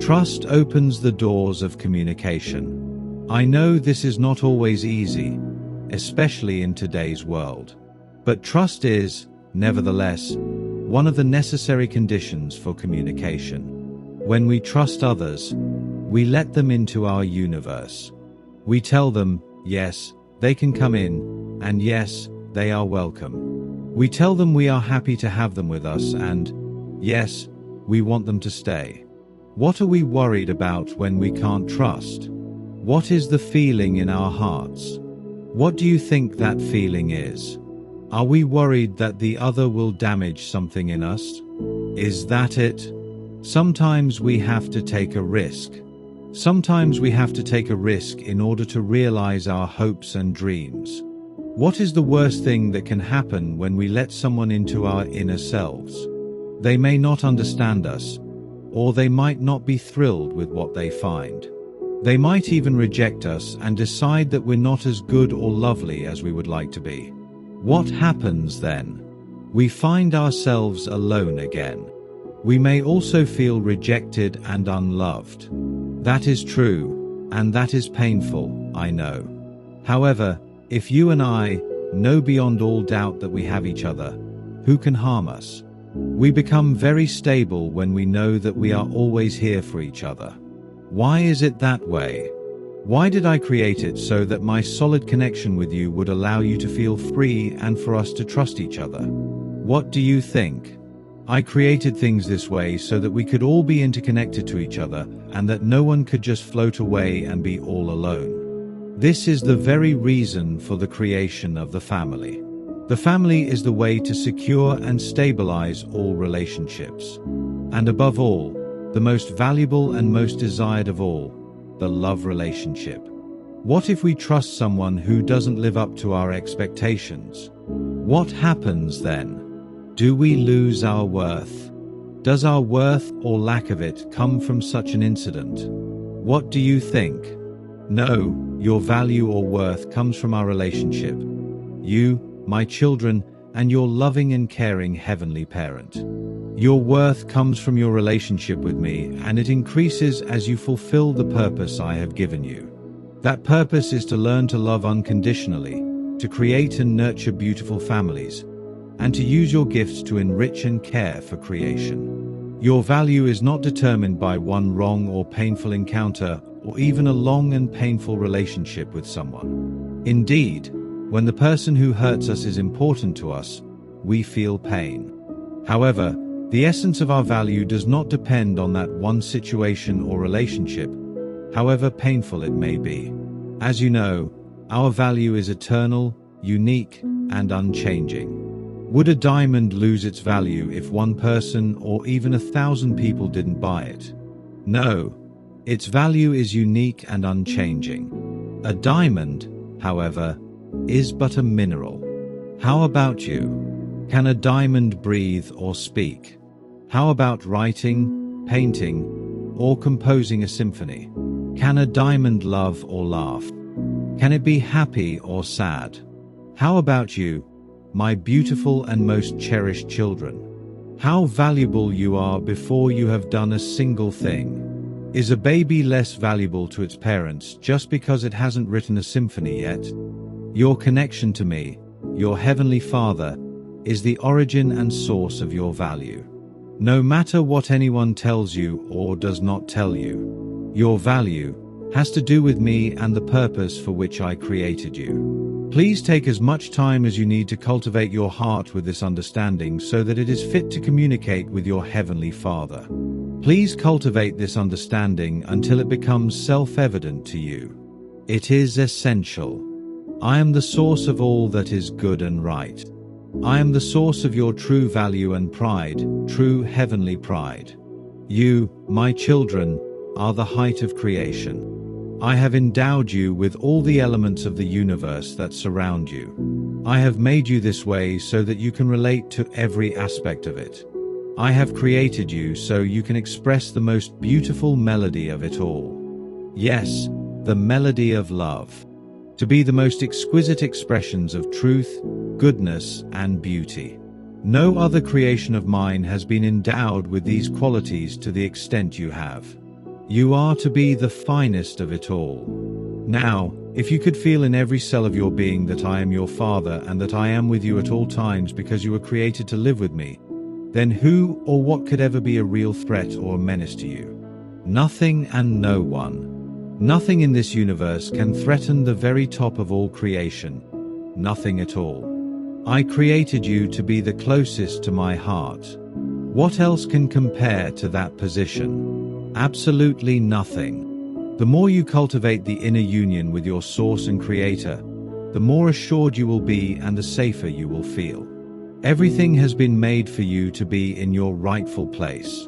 Trust opens the doors of communication. I know this is not always easy, especially in today's world. But trust is, nevertheless, one of the necessary conditions for communication. When we trust others, we let them into our universe. We tell them, yes, they can come in, and yes, they are welcome. We tell them we are happy to have them with us, and yes, we want them to stay. What are we worried about when we can't trust? What is the feeling in our hearts? What do you think that feeling is? Are we worried that the other will damage something in us? Is that it? Sometimes we have to take a risk. Sometimes we have to take a risk in order to realize our hopes and dreams. What is the worst thing that can happen when we let someone into our inner selves? They may not understand us, or they might not be thrilled with what they find. They might even reject us and decide that we're not as good or lovely as we would like to be. What happens then? We find ourselves alone again. We may also feel rejected and unloved. That is true, and that is painful, I know. However, if you and I know beyond all doubt that we have each other, who can harm us? We become very stable when we know that we are always here for each other. Why is it that way? Why did I create it so that my solid connection with you would allow you to feel free and for us to trust each other? What do you think? I created things this way so that we could all be interconnected to each other and that no one could just float away and be all alone. This is the very reason for the creation of the family. The family is the way to secure and stabilize all relationships. And above all, the most valuable and most desired of all, the love relationship. What if we trust someone who doesn't live up to our expectations? What happens then? Do we lose our worth? Does our worth or lack of it come from such an incident? What do you think? No, your value or worth comes from our relationship. You, my children, and your loving and caring heavenly parent. Your worth comes from your relationship with me, and it increases as you fulfill the purpose I have given you. That purpose is to learn to love unconditionally, to create and nurture beautiful families, and to use your gifts to enrich and care for creation. Your value is not determined by one wrong or painful encounter, or even a long and painful relationship with someone. Indeed, when the person who hurts us is important to us, we feel pain. However, the essence of our value does not depend on that one situation or relationship, however painful it may be. As you know, our value is eternal, unique, and unchanging. Would a diamond lose its value if one person or even 1,000 people didn't buy it? No, its value is unique and unchanging. A diamond, however, is but a mineral. How about you? Can a diamond breathe or speak? How about writing, painting, or composing a symphony? Can a diamond love or laugh? Can it be happy or sad? How about you, my beautiful and most cherished children? How valuable you are before you have done a single thing. Is a baby less valuable to its parents just because it hasn't written a symphony yet? Your connection to me, your Heavenly Father, is the origin and source of your value. No matter what anyone tells you or does not tell you, your value has to do with me and the purpose for which I created you. Please take as much time as you need to cultivate your heart with this understanding so that it is fit to communicate with your Heavenly Father. Please cultivate this understanding until it becomes self-evident to you. It is essential. I am the source of all that is good and right. I am the source of your true value and pride, true heavenly pride. You, my children, are the height of creation. I have endowed you with all the elements of the universe that surround you. I have made you this way so that you can relate to every aspect of it. I have created you so you can express the most beautiful melody of it all. Yes, the melody of love. To be the most exquisite expressions of truth, goodness, and beauty. No other creation of mine has been endowed with these qualities to the extent you have. You are to be the finest of it all. Now, if you could feel in every cell of your being that I am your Father and that I am with you at all times because you were created to live with me, then who or what could ever be a real threat or a menace to you? Nothing and no one. Nothing in this universe can threaten the very top of all creation. Nothing at all. I created you to be the closest to my heart. What else can compare to that position? Absolutely nothing. The more you cultivate the inner union with your source and creator, the more assured you will be and the safer you will feel. Everything has been made for you to be in your rightful place.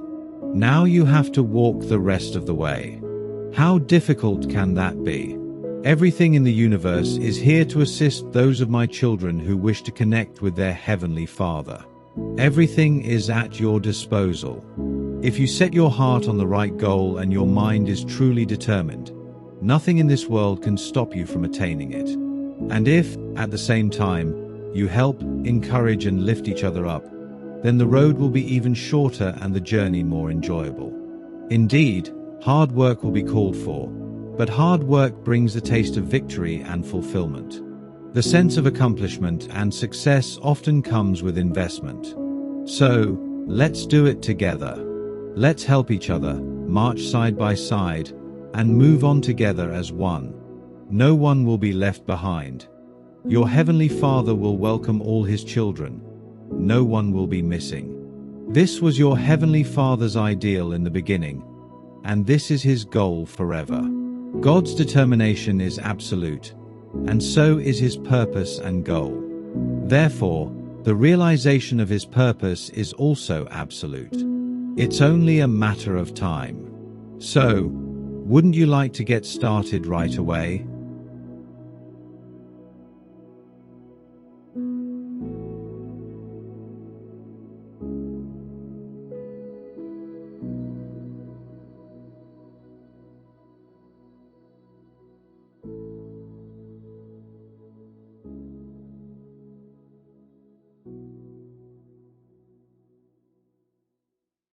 Now you have to walk the rest of the way. How difficult can that be? Everything in the universe is here to assist those of my children who wish to connect with their Heavenly Father. Everything is at your disposal. If you set your heart on the right goal and your mind is truly determined, nothing in this world can stop you from attaining it. And if, at the same time, you help, encourage and lift each other up, then the road will be even shorter and the journey more enjoyable. Indeed, hard work will be called for, but hard work brings the taste of victory and fulfillment. The sense of accomplishment and success often comes with investment. So, let's do it together. Let's help each other, march side by side, and move on together as one. No one will be left behind. Your Heavenly Father will welcome all His children. No one will be missing. This was your Heavenly Father's ideal in the beginning, and this is His goal forever. God's determination is absolute, and so is His purpose and goal. Therefore, the realization of His purpose is also absolute. It's only a matter of time. So, wouldn't you like to get started right away?